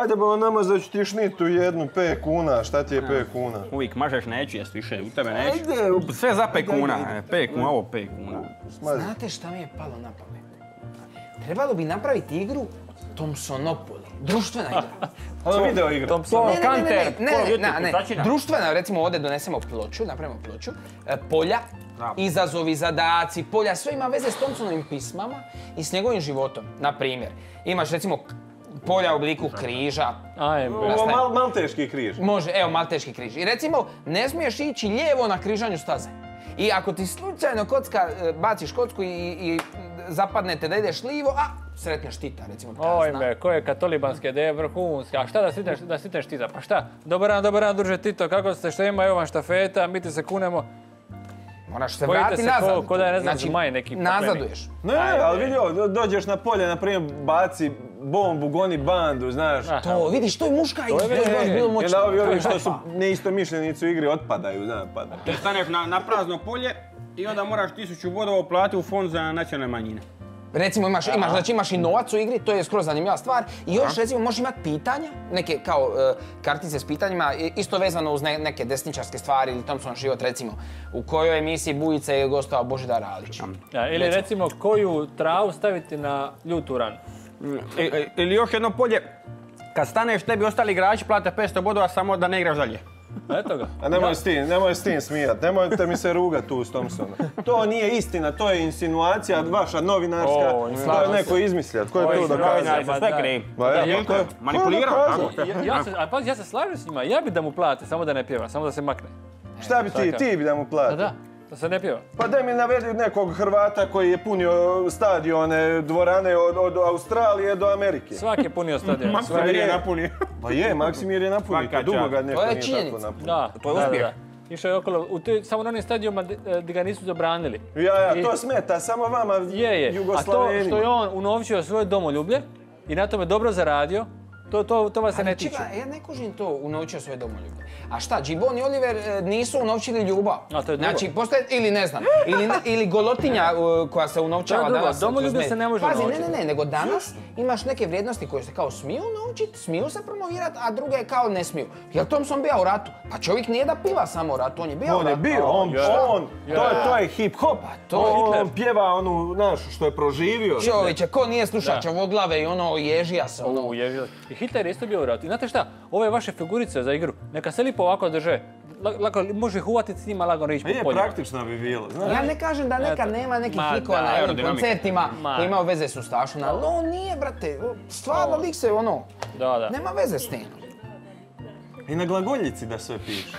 Ajde bo namazat ću ti šnitu jednu 5 kuna, šta ti je 5 kuna? Uvijek mažeš neću jest više, u tebe neću. Sve za 5 kuna, 5 kuna, ovo 5 kuna. Znate šta mi je palo na pamet? Trebalo bi napraviti igru Thompsonopoli. Društvena igra. Ono video igra. Thompson, Kanter, ne. Društvena, recimo ovdje donesemo ploču, napravimo ploču, polja, izazovi, zadaci, polja, sve ima veze s Thompsonovim pismama i s njegovim životom. Na primjer, imaš recimo polja u obliku križa. Ovo malteški križ. Može, evo malteški križ. I recimo, ne smiješ ići lijevo na križanju staze. I ako ti slučajno kocka, baciš kocku i zapadnete da ideš lijevo, sretneš Tita, recimo. Ojme, koje katolibanske ideje vrhunske. A šta da sitneš Tita? Pa šta? Dobar dan, druže Tito, kako ste, šta ima, evo vam štafeta, mi ti se kunemo. Moraš se vrati nazad. Ko da je, ne znam, zmaj neki paklenik. Nazaduješ. Ne, ali vidio, dođeš na polje, na primjer, baci bombu, goni bandu, znaš. To, vidiš, to je muška igra. I onda ovi što su neistomišljenici u igri otpadaju, znaš, padaju. Ti staneš na prazno polje i onda moraš 1000 bodova uplatiti u fond za nacionalne manjine. Recimo imaš i novac u igri, to je skroz zanimljiva stvar. I još recimo možeš imati pitanja, neke kao kartice s pitanjima, isto vezano uz neke desničarske stvari ili Thompsonov život, recimo. U kojoj emisiji Bujice je gostovao Božidar Alić. Ili recimo koju travu staviti na ljutu ranu. Ili još jedno polje, kad staneš tebi ostali igrači plate 500 bodova samo da ne igraš dalje. Eto ga. A nemoj s tim smijat, nemojte mi se rugat tu s Thompsonom. To nije istina, to je insinuacija vaša novinarska, to je neko izmislio. Tko je to dokazao? Sve krivi. Manipulirao. Ja se slažem s njima, ja bi da mu plate, samo da ne pjeva, samo da se makne. Šta bi ti bi da mu plati? Da se ne pjeva. Pa daj mi navedi nekog Hrvata koji je punio stadione, dvorane od Australije do Amerike. Svaki je punio stadion. Maksimir je napunio. Pa je, Maksimir je napunio, to dugo ga neko nije tako napunio. Da, to je uspjeh. Išao je okolo, samo na onim stadionima gdje ga nisu zabranili. To smeta, samo vama Jugoslavenima. A to što je on unovčio svoje domoljublje i na tome dobro zaradio, to vas se ne tiče. Čekaj, ja ne kužim to unovčio svoje domoljublje. A šta, Džibon i Oliver nisu unovčili ljubav? Znači, postoje, ili ne znam, ili golotinja koja se unovčava danas. Domoljublje se ne može unovčiti. Pazi, ne, nego danas imaš neke vrijednosti koje se kao smiju unovčiti, smiju se promovirati, a druge kao ne smiju. Jel Thompson bio u ratu? Pa čovjek nije da piva samo u ratu, on je bio u ratu. On je bio, to je hip-hop. On pjeva onu, znaš, što je proživio. Čovječe, ko nije slušao Čavoglave i ono, ježija se ono. I Hitler je isto bio u ratu. I znate šta, ove vaše figurice za igru, neka se lipo ovako drže. Lako može ih uvatiti s njima, lagano ići po polju. Praktično bi bilo, znaš. Ja ne kažem da nekad nema nekih likova na ovim koncertima koji imaju veze s ustašom, ali on nije, brate, stvarno lik se ono, nema veze s tim. I na glagoljici da sve piše.